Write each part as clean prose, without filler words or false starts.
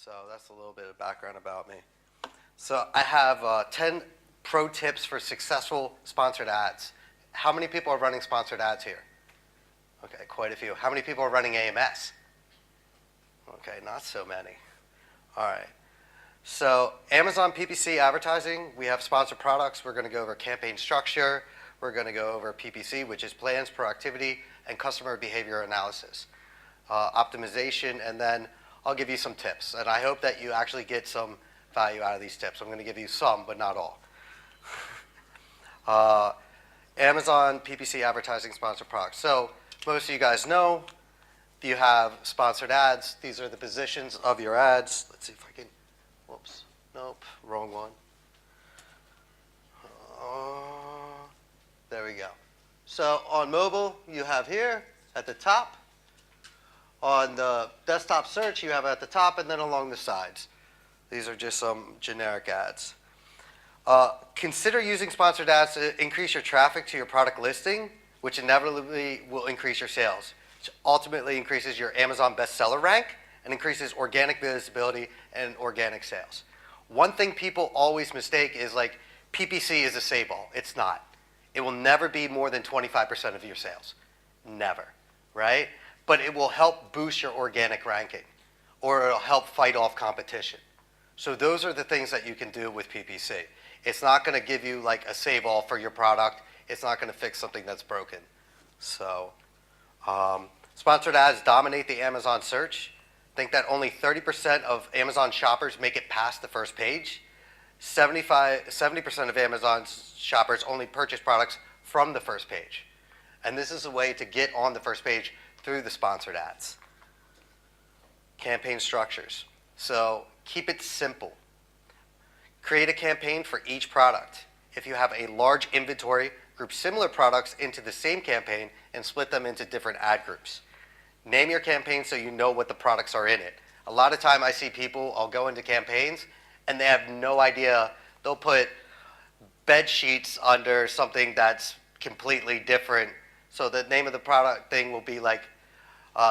So that's a little bit of background about me. So I have 10 pro tips for successful sponsored ads. How many people are running sponsored ads here? Okay, quite a few. How many people are running AMS? Okay, not so many. All right. So Amazon PPC advertising, we have sponsored products. We're going to go over campaign structure. We're going to go over PPC, which is plans, proactivity, and customer behavior analysis, optimization, and then I'll give you some tips. And I hope that you actually get some value out of these tips. I'm going to give you some, but not all. Amazon PPC advertising sponsored products. So most of you guys know you have sponsored ads. These are the positions of your ads. Let's see if I can, whoops, nope, wrong one. There we go. So on mobile, you have here at the top. On the desktop search, you have at the top and then along the sides. These are just some generic ads. Consider using sponsored ads to increase your traffic to your product listing, which inevitably will increase your sales, which ultimately increases your Amazon bestseller rank and increases organic visibility and organic sales. One thing people always mistake is like PPC is a save all. It's not. It will never be more than 25% of your sales. Never, right? But it will help boost your organic ranking, or it'll help fight off competition. So those are the things that you can do with PPC. It's not going to give you like a save all for your product. It's not going to fix something that's broken. So sponsored ads dominate the Amazon search. Think that only 30% of Amazon shoppers make it past the first page. 70% of Amazon shoppers only purchase products from the first page. And this is a way to get on the first page through the sponsored ads. Campaign structures. So keep it simple. Create a campaign for each product. If you have a large inventory, group similar products into the same campaign and split them into different ad groups. Name your campaign so you know what the products are in it. A lot of time I see people, I'll go into campaigns and they have no idea. They'll put bed sheets under something that's completely different. So the name of the product thing will be like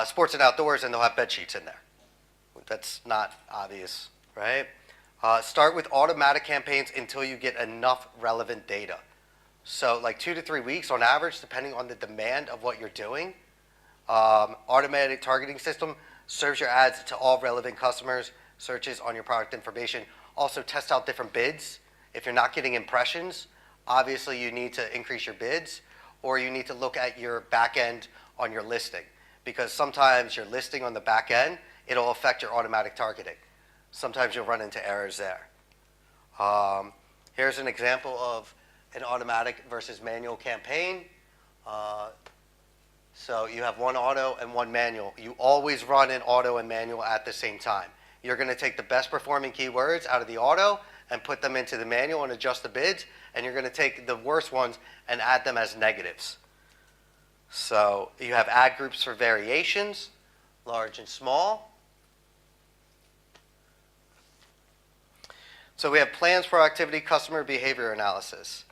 sports and outdoors, and they'll have bed sheets in there. That's not obvious, right? Start with automatic campaigns until you get enough relevant data. So like 2 to 3 weeks on average, depending on the demand of what you're doing. Automatic targeting system serves your ads to all relevant customers, searches on your product information. Also test out different bids. If you're not getting impressions, obviously you need to increase your bids, or you need to look at your back end on your listing, because sometimes your listing on the back end, it'll affect your automatic targeting. Sometimes you'll run into errors there. Here's an example of an automatic versus manual campaign. So you have one auto and one manual. You always run an auto and manual at the same time. You're going to take the best performing keywords out of the auto and put them into the manual and adjust the bids, and you're going to take the worst ones and add them as negatives. So you have ad groups for variations, large and small. So we have plans, proactivity, customer behavior analysis.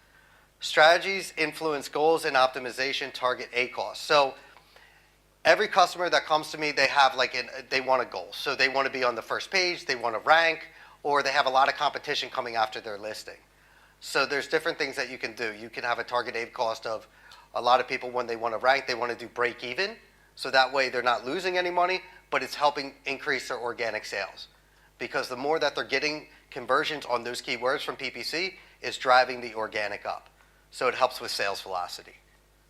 Strategies influence goals and optimization target ACoS. So every customer that comes to me, they have they want a goal. So they want to be on the first page, they want to rank, or they have a lot of competition coming after their listing. So there's different things that you can do. You can have a target ACoS of a lot of people when they want to rank, they want to do break even. So that way they're not losing any money, but it's helping increase their organic sales. Because the more that they're getting conversions on those keywords from PPC is driving the organic up. So it helps with sales velocity.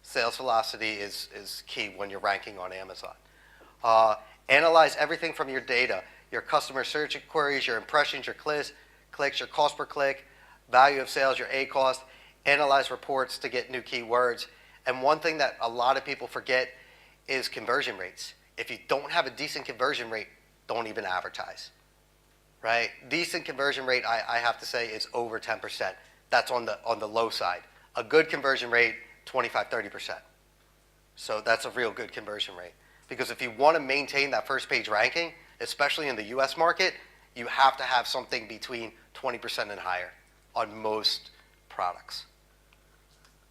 Sales velocity is key when you're ranking on Amazon. Analyze everything from your data, your customer search queries, your impressions, your clicks, your cost per click, value of sales, your ACoS. Analyze reports to get new keywords. And one thing that a lot of people forget is conversion rates. If you don't have a decent conversion rate, don't even advertise, right? Decent conversion rate, I have to say, is over 10%. That's on the low side. A good conversion rate, 25, 30%. So that's a real good conversion rate. Because if you want to maintain that first page ranking, especially in the US market, you have to have something between 20% and higher on most products.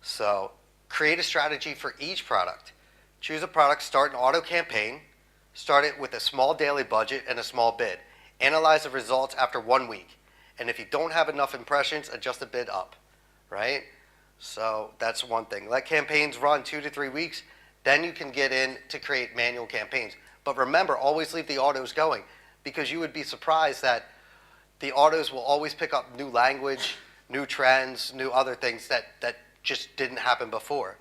So create a strategy for each product. Choose a product, start an auto campaign, start it with a small daily budget and a small bid. Analyze the results after 1 week. And if you don't have enough impressions, adjust the bid up, right? So that's one thing. Let campaigns run 2 to 3 weeks. Then you can get in to create manual campaigns. But remember, always leave the autos going, because you would be surprised that the autos will always pick up new language, new trends, new other things that just didn't happen before.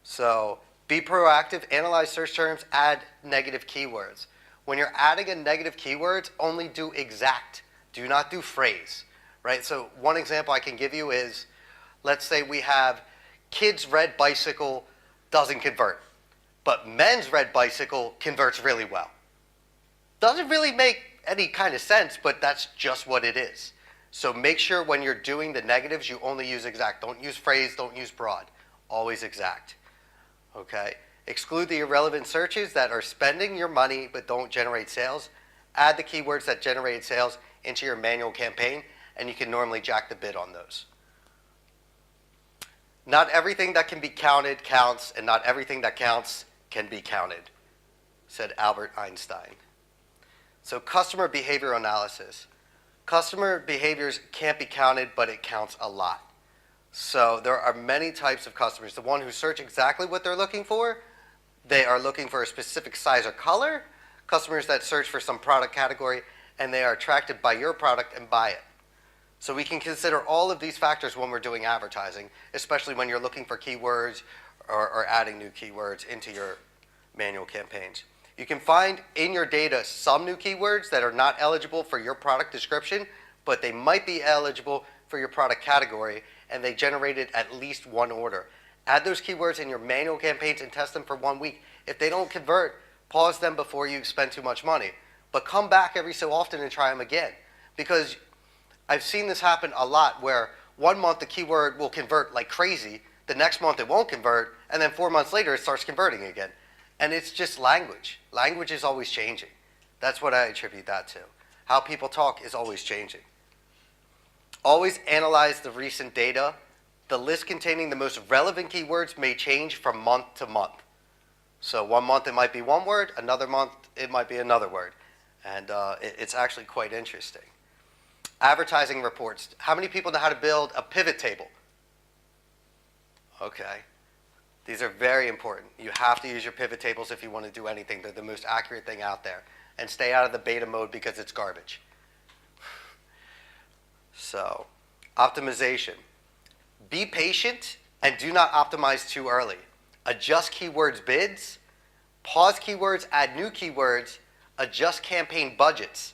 So be proactive, analyze search terms, add negative keywords. When you're adding a negative keyword, only do exact. Do not do phrase, right? So one example I can give you is, let's say we have kids' red bicycle doesn't convert, but men's red bicycle converts really well. Doesn't really make any kind of sense, but that's just what it is. So make sure when you're doing the negatives, you only use exact. Don't use phrase, don't use broad. Always exact. Okay? Exclude the irrelevant searches that are spending your money but don't generate sales. Add the keywords that generate sales into your manual campaign, and you can normally jack the bid on those. Not everything that can be counted counts, and not everything that counts can be counted, said Albert Einstein. So customer behavior analysis. Customer behaviors can't be counted, but it counts a lot. So there are many types of customers. The one who search exactly what they're looking for, they are looking for a specific size or color. Customers that search for some product category, and they are attracted by your product and buy it. So we can consider all of these factors when we're doing advertising, especially when you're looking for keywords or adding new keywords into your manual campaigns. You can find in your data some new keywords that are not eligible for your product description, but they might be eligible for your product category, and they generated at least one order. Add those keywords in your manual campaigns and test them for 1 week. If they don't convert, pause them before you spend too much money. But come back every so often and try them again. Because I've seen this happen a lot, where 1 month the keyword will convert like crazy, the next month it won't convert, and then 4 months later it starts converting again. And it's just language. Language is always changing. That's what I attribute that to. How people talk is always changing. Always analyze the recent data. The list containing the most relevant keywords may change from month to month. So 1 month it might be one word, another month it might be another word. And it's actually quite interesting. Advertising reports. How many people know how to build a pivot table? Okay. These are very important. You have to use your pivot tables if you want to do anything. They're the most accurate thing out there. And stay out of the beta mode because it's garbage. So, optimization. Be patient and do not optimize too early. Adjust keywords bids, pause keywords, add new keywords, adjust campaign budgets,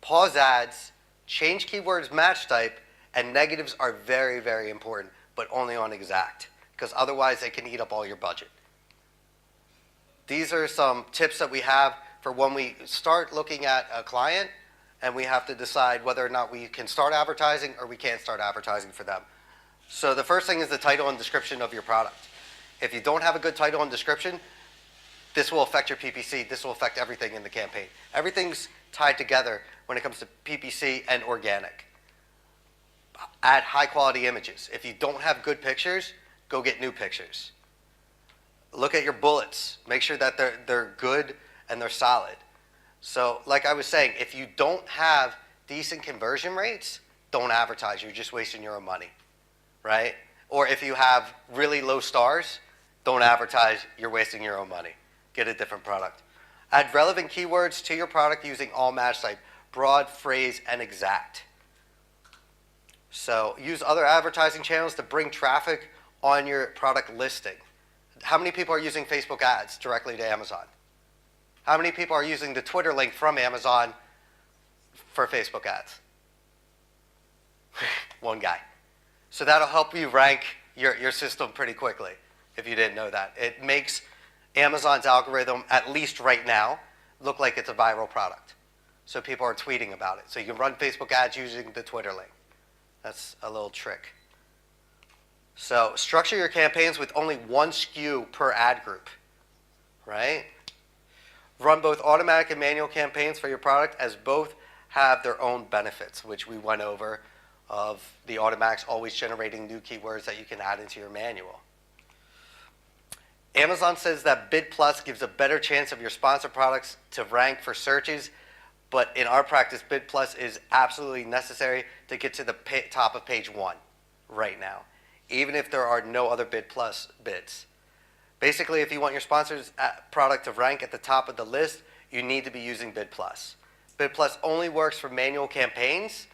pause ads, change keywords match type, and negatives are very, very important, but only on exact, because otherwise they can eat up all your budget. These are some tips that we have for when we start looking at a client and we have to decide whether or not we can start advertising or we can't start advertising for them. So the first thing is the title and description of your product. If you don't have a good title and description, this will affect your PPC. This will affect everything in the campaign. Everything's tied together when it comes to PPC and organic. Add high quality images. If you don't have good pictures, go get new pictures. Look at your bullets. Make sure that they're good and they're solid. So like I was saying, if you don't have decent conversion rates, don't advertise. You're just wasting your own money, right? Or if you have really low stars, don't advertise. You're wasting your own money. Get a different product. Add relevant keywords to your product using all match type, broad, phrase, and exact. So use other advertising channels to bring traffic on your product listing. How many people are using Facebook ads directly to Amazon? How many people are using the Twitter link from Amazon for Facebook ads? One guy. So that'll help you rank your system pretty quickly, if you didn't know that. It makes Amazon's algorithm, at least right now, look like it's a viral product. So people are tweeting about it. So you can run Facebook ads using the Twitter link. That's a little trick. So structure your campaigns with only one SKU per ad group, right? Run both automatic and manual campaigns for your product, as both have their own benefits, which we went over, of the automatics always generating new keywords that you can add into your manual. Amazon says that Bid Plus gives a better chance of your sponsored products to rank for searches But in our practice, bid plus is absolutely necessary to get to the top of page 1 right now, even if there are no other bid plus bids. Basically, if you want your sponsor's product to rank at the top of the list, you need to be using bid plus. Bid plus only works for manual campaigns,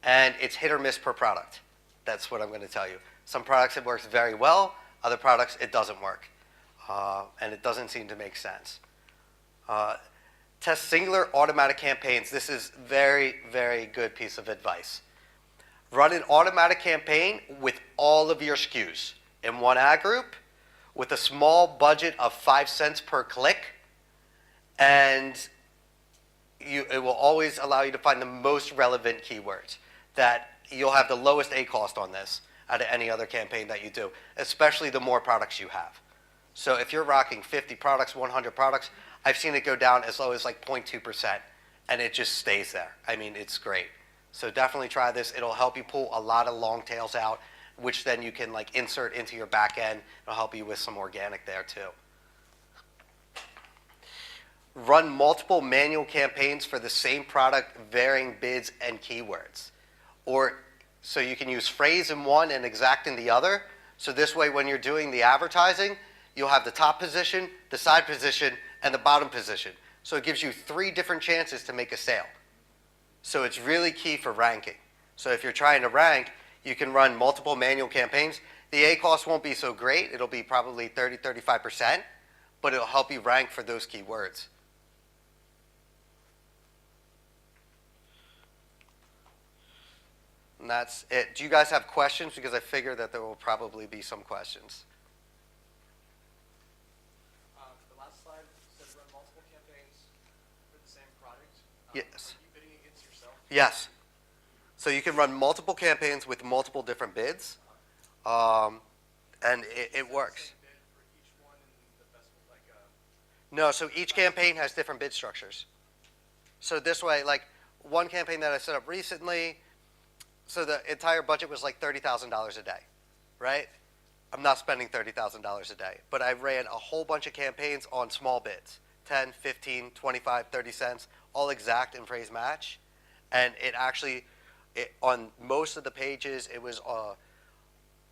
and it's hit or miss per product. That's what I'm going to tell you. Some products it works very well, other products it doesn't work, and it doesn't seem to make sense. Test singular automatic campaigns. This is very, very good piece of advice. Run an automatic campaign with all of your SKUs in one ad group with a small budget of 5 cents per click, and it will always allow you to find the most relevant keywords. That you'll have the lowest A cost on this out of any other campaign that you do, especially the more products you have. So if you're rocking 50 products, 100 products, I've seen it go down as low as like 0.2%, and it just stays there. I mean, it's great. So definitely try this. It'll help you pull a lot of long tails out, which then you can like insert into your back end. It'll help you with some organic there too. Run multiple manual campaigns for the same product, varying bids and keywords. Or so you can use phrase in one and exact in the other. So this way when you're doing the advertising, you'll have the top position, the side position, and the bottom position. So it gives you 3 different chances to make a sale. So it's really key for ranking. So if you're trying to rank, you can run multiple manual campaigns. The A cost won't be so great. It'll be probably 30, 35%, but it'll help you rank for those keywords. And that's it. Do you guys have questions? Because I figure that there will probably be some questions. The last slide said run multiple campaigns for the same product. Yes. Are you bidding against yourself? Yes. So you can run multiple campaigns with multiple different bids, and it works. Same bid for each one and the best one, like No, so each campaign has different bid structures. So this way, like one campaign that I set up recently, so the entire budget was like $30,000 a day, right? I'm not spending $30,000 a day, but I ran a whole bunch of campaigns on small bids, 10, 15, 25, 30 cents, all exact and phrase match. And it actually, on most of the pages,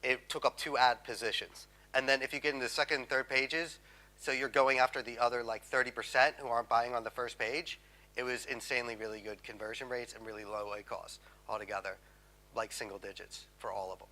it took up 2 ad positions. And then if you get into the second and third pages, so you're going after the other like 30% who aren't buying on the first page, it was insanely really good conversion rates and really low A costs altogether, like single digits for all of them.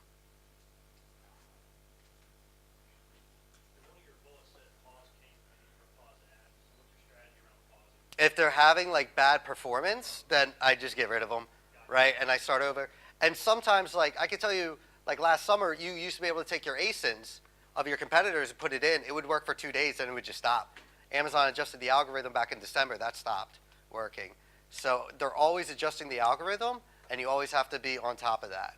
If they're having like bad performance, then I just get rid of them, right? And I start over. And sometimes, like I can tell you, like last summer, you used to be able to take your ASINs of your competitors and put it in. It would work for 2 days, then it would just stop. Amazon adjusted the algorithm back in December. That stopped working. So they're always adjusting the algorithm, and you always have to be on top of that.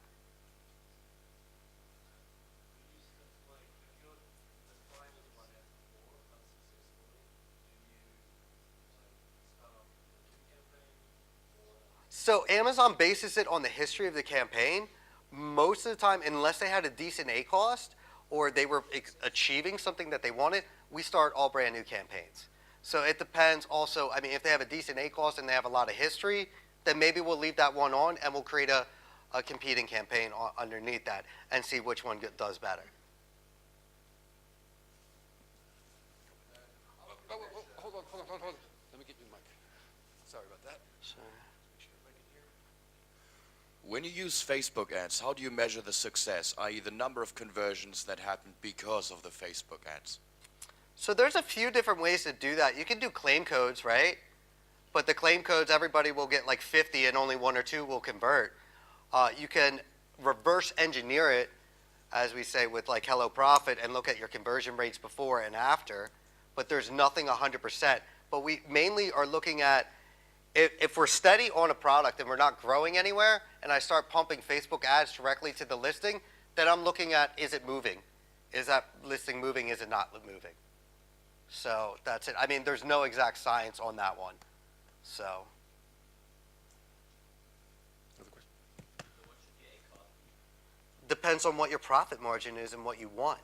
So Amazon bases it on the history of the campaign. Most of the time, unless they had a decent A cost or they were achieving something that they wanted, we start all brand new campaigns. So it depends also, I mean, if they have a decent A cost and they have a lot of history, then maybe we'll leave that one on and we'll create a competing campaign underneath that and see which one does better. Hold on. Let me get you the mic. Sorry about that. Sure. When you use Facebook ads, how do you measure the success, i.e. the number of conversions that happen because of the Facebook ads? So there's a few different ways to do that. You can do claim codes, right? But the claim codes, everybody will get like 50 and only 1 or 2 will convert. You can reverse engineer it, as we say with like Hello Profit, and look at your conversion rates before and after. But there's nothing 100%. But we mainly are looking at if we're steady on a product and we're not growing anywhere, and I start pumping Facebook ads directly to the listing, then I'm looking at, is it moving? Is that listing moving? Is it not moving? So that's it. I mean, there's no exact science on that one. So. Another question. Depends on what your profit margin is and what you want.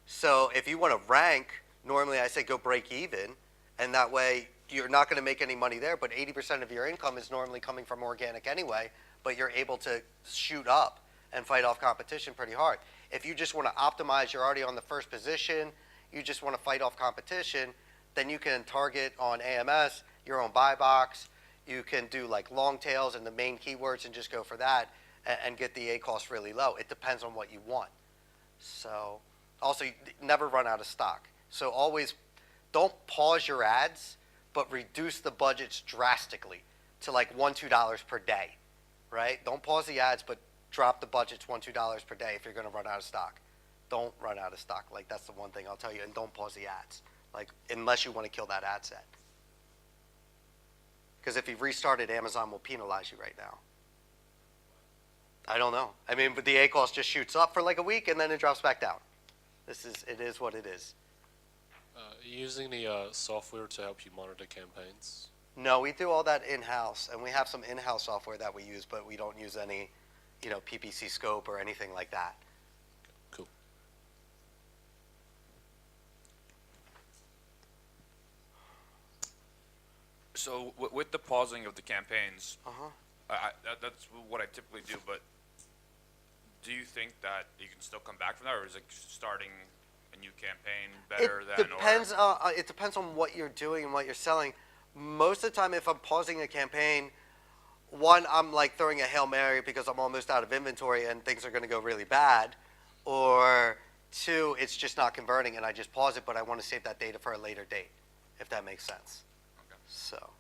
So if you want to rank, normally I say go break even, and that way you're not going to make any money there, but 80% of your income is normally coming from organic anyway, but you're able to shoot up and fight off competition pretty hard. If you just want to optimize, you're already on the first position, you just want to fight off competition, then you can target on AMS your own buy box. You can do like long tails and the main keywords and just go for that and get the ACoS really low. It depends on what you want. So also, you never run out of stock. So always don't pause your ads, but reduce the budgets drastically to like $1, $2 per day, right? Don't pause the ads, but drop the budgets $1, $2 per day if you're going to run out of stock. Don't run out of stock. Like, that's the one thing I'll tell you. And don't pause the ads, like, unless you want to kill that ad set. Because if you restarted, Amazon will penalize you right now. I don't know. I mean, but the ACoS just shoots up for like a week and then it drops back down. It is what it is. Using the software to help you monitor campaigns? No, we do all that in-house, and we have some in-house software that we use, but we don't use any, PPC scope or anything like that. Cool. So with the pausing of the campaigns, Uh-huh. that's what I typically do. But do you think that you can still come back from that, or is it starting a new campaign better It than? depends. It depends on what you're doing and what you're selling. Most of the time, if I'm pausing a campaign, one, I'm like throwing a Hail Mary because I'm almost out of inventory and things are going to go really bad, or two, it's just not converting and I just pause it, but I want to save that data for a later date, if that makes sense. Okay. So.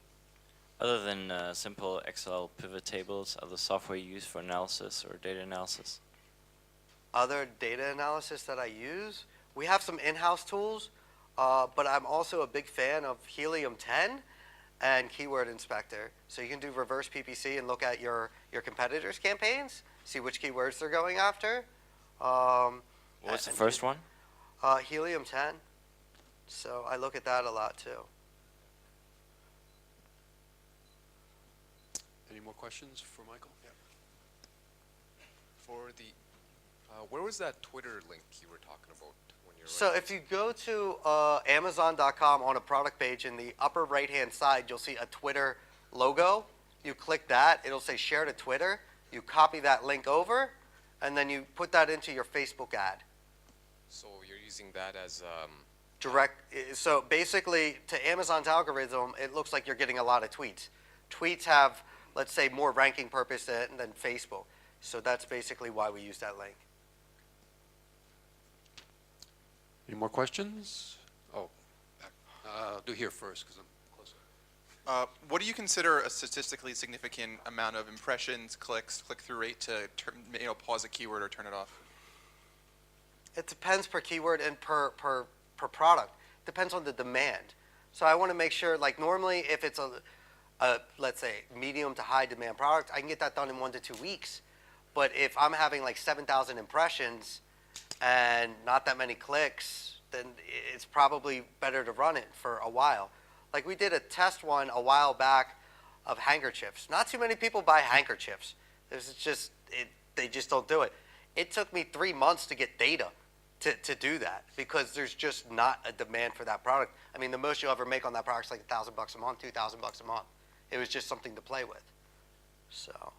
Other than simple Excel pivot tables, other software you use for analysis or data analysis? Other data analysis that I use, we have some in-house tools, but I'm also a big fan of Helium 10 and Keyword Inspector. So you can do reverse PPC and look at your competitors' campaigns, see which keywords they're going after. What's the first one? Helium 10. So I look at that a lot too. Any more questions for Michael? Yeah. For the, where was that Twitter link you were talking about when you were? So if you go to Amazon.com on a product page, in the upper right-hand side, you'll see a Twitter logo. You click that, it'll say share to Twitter. You copy that link over, and then you put that into your Facebook ad. So you're using that as Direct. So basically, to Amazon's algorithm, it looks like you're getting a lot of tweets. Tweets have, let's say, more ranking purpose than Facebook. So that's basically why we use that link. Any more questions? Oh, back. Do here first because I'm closer. What do you consider a statistically significant amount of impressions, clicks, click-through rate to pause a keyword or turn it off? It depends per keyword and per product. Depends on the demand. So I want to make sure, like normally if it's a let's say medium to high demand product, I can get that done in 1 to 2 weeks. But if I'm having like 7,000 impressions and not that many clicks, then it's probably better to run it for a while. Like we did a test one a while back of handkerchiefs. Not too many people buy handkerchiefs. They just don't do it. It took me 3 months to get data to do that because there's just not a demand for that product. I mean, the most you'll ever make on that product is like $1,000 a month, $2,000 a month. It was just something to play with. So.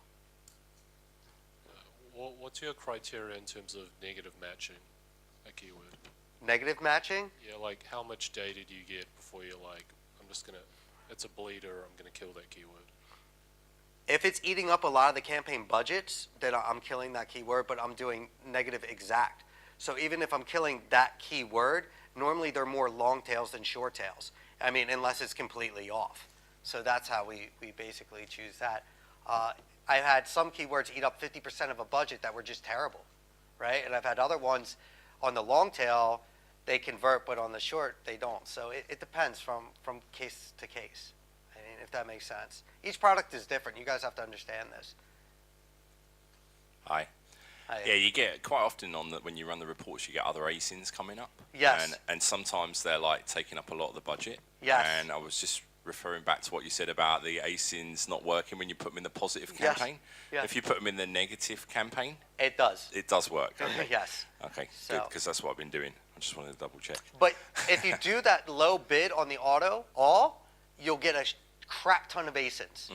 What's your criteria in terms of negative matching a keyword? Negative matching? Yeah, like how much data do you get before you're like, it's a bleeder, I'm going to kill that keyword? If it's eating up a lot of the campaign budgets, then I'm killing that keyword, but I'm doing negative exact. So even if I'm killing that keyword, normally they're more long tails than short tails. I mean, unless it's completely off. So that's how we basically choose that. I've had some keywords eat up 50% of a budget that were just terrible, right? And I've had other ones on the long tail, they convert, but on the short, they don't. So it depends from case to case, I mean, if that makes sense. Each product is different. You guys have to understand this. Hi. Yeah, you get quite often when you run the reports, you get other ASINs coming up. Yes. And sometimes they're like taking up a lot of the budget. Yes. And I was just referring back to what you said about the ASINs not working when you put them in the positive campaign. Yes. If you put them in the negative campaign, It does. it does work. Okay. Yes. Okay, So- good, because that's what I've been doing. I just wanted to double check. But if you do that low bid on the auto, all, you'll get a crap ton of ASINs,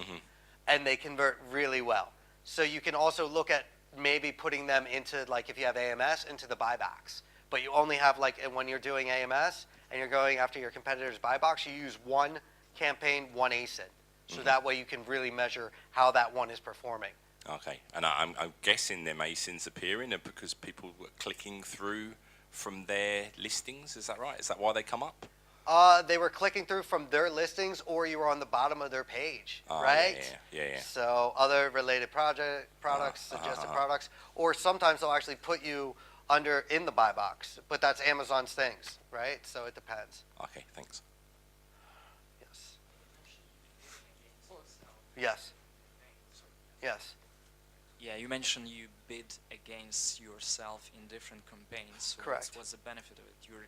and they convert really well. So you can also look at maybe putting them into, like if you have AMS, into the buybacks. But you only have, like, and when you're doing AMS and you're going after your competitor's buy box, you use one campaign, one ASIN. So that way you can really measure how that one is performing. Okay, and I'm guessing them ASINs appearing are because people were clicking through from their listings. Is that right? Is that why they come up? They were clicking through from their listings, or you were on the bottom of their page, Oh, right? Yeah. So other related products, suggested products, or sometimes they'll actually put you in the buy box, but that's Amazon's things, right? So it depends. Okay, thanks. Yes. Yes. Yes. Yeah, you mentioned you bid against yourself in different campaigns. So Correct. What's the benefit of it? You're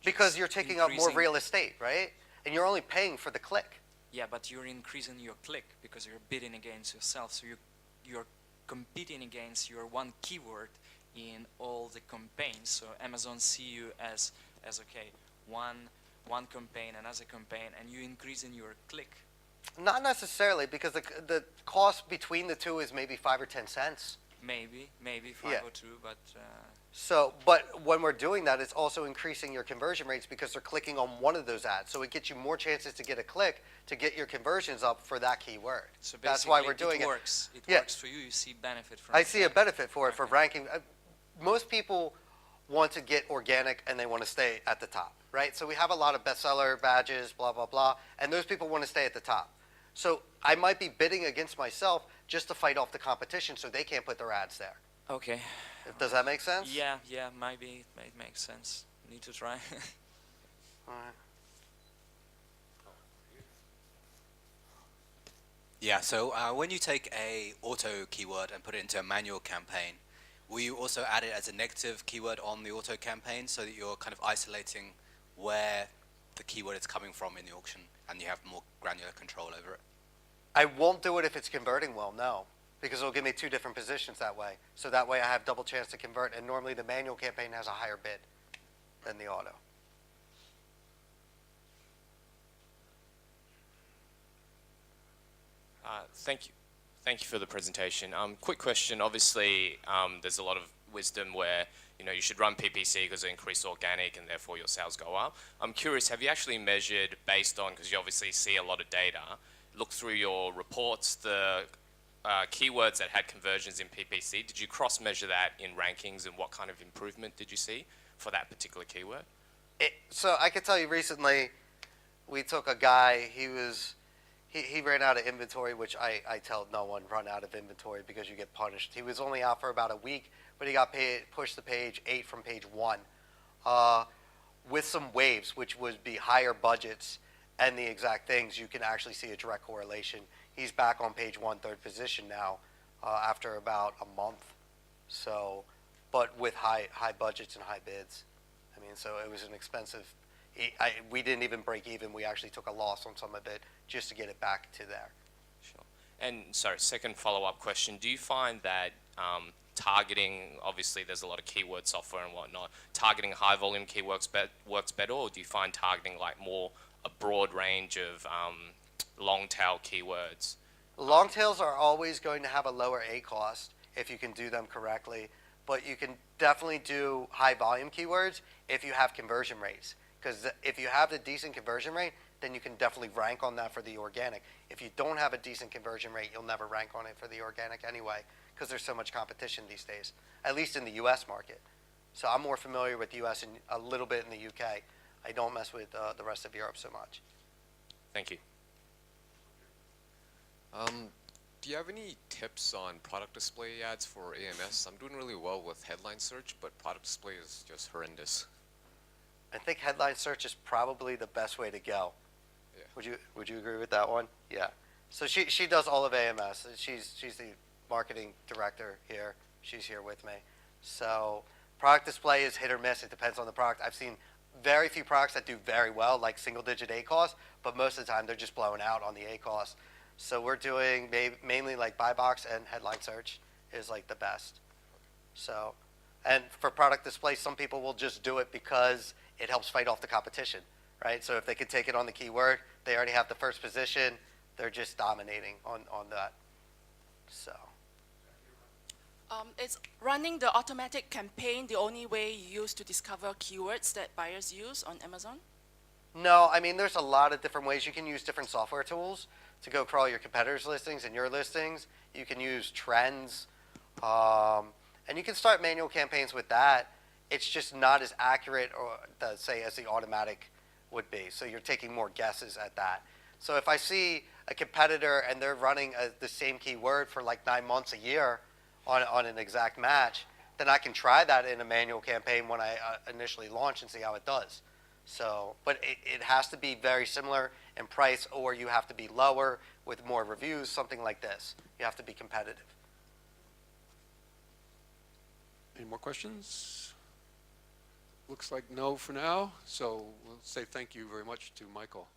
Because just you're taking up more increasing- real estate, right? And you're only paying for the click. Yeah, but you're increasing your click because you're bidding against yourself. So you're competing against your one keyword in all the campaigns. So Amazon see you as okay, one campaign, another campaign, and you increasing your click. Not necessarily, because the cost between the two is maybe 5 or 10 cents. Maybe 5 Yeah. or 2, but So, but when we're doing that, it's also increasing your conversion rates because they're clicking on one of those ads. So it gets you more chances to get a click to get your conversions up for that keyword. so That's why basically we're doing it it. works. It Yeah. works for you. You see benefit from I it. see a benefit for it for ranking. Most people want to get organic and they want to stay at the top, right? So we have a lot of bestseller badges, blah, blah, blah, and those people want to stay at the top. So I might be bidding against myself just to fight off the competition so they can't put their ads there. Okay. Does that make sense? Yeah, maybe it makes sense. Need to try. All right. Yeah, so when you take a auto keyword and put it into a manual campaign, will you also add it as a negative keyword on the auto campaign so that you're kind of isolating where the keyword is coming from in the auction and you have more granular control over it? I won't do it if it's converting well, no, because it'll give me two different positions that way. So that way I have double chance to convert, and normally the manual campaign has a higher bid than the auto. Thank you. Thank you for the presentation. Quick question. Obviously, there's a lot of wisdom where you should run PPC because it increases organic and therefore your sales go up. I'm curious, have you actually measured based on, because you obviously see a lot of data, look through your reports, the keywords that had conversions in PPC, did you cross-measure that in rankings and what kind of improvement did you see for that particular keyword? So I could tell you recently, we took a guy, he ran out of inventory, which I tell no one run out of inventory because you get punished. He was only out for about a week, but he got pushed to page 8 from page 1 with some waves, which would be higher budgets and the exact things. You can actually see a direct correlation. He's back on page 1, third position now after about a month. So, but with high budgets and high bids. I mean, so it was an expensive. We didn't even break even. We actually took a loss on some of it just to get it back to there. Sure. And sorry, second follow-up question. Do you find that targeting, obviously there's a lot of keyword software and whatnot, targeting high volume keywords works better, or do you find targeting like more a broad range of long tail keywords? Long tails are always going to have a lower A cost if you can do them correctly, but you can definitely do high volume keywords if you have conversion rates. Because if you have a decent conversion rate, then you can definitely rank on that for the organic. If you don't have a decent conversion rate, you'll never rank on it for the organic anyway, because there's so much competition these days, at least in the U.S. market. So I'm more familiar with the U.S. and a little bit in the U.K. I don't mess with the rest of Europe so much. Thank you. Do you have any tips on product display ads for AMS? I'm doing really well with headline search, but product display is just horrendous. I think headline search is probably the best way to go. Yeah. Would you agree with that one? Yeah. So she does all of AMS. She's the marketing director here. She's here with me. So product display is hit or miss. It depends on the product. I've seen very few products that do very well, like single-digit ACOS, but most of the time they're just blowing out on the ACOS. So we're doing mainly like buy box, and headline search is like the best. So, and for product display, some people will just do it because it helps fight off the competition, right? So if they could take it on the keyword, they already have the first position. They're just dominating on that. So. Is running the automatic campaign the only way you use to discover keywords that buyers use on Amazon? No, I mean, there's a lot of different ways. You can use different software tools to go crawl your competitors' listings and your listings. You can use trends, and you can start manual campaigns with that. It's just not as accurate, or say, as the automatic would be. So you're taking more guesses at that. So if I see a competitor and they're running the same keyword for like 9 months, a year on an exact match, then I can try that in a manual campaign when I initially launch and see how it does. So, but it has to be very similar in price, or you have to be lower with more reviews, something like this. You have to be competitive. Any more questions? Looks like no for now, so we'll say thank you very much to Michael.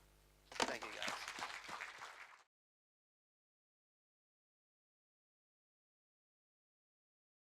Thank you, guys.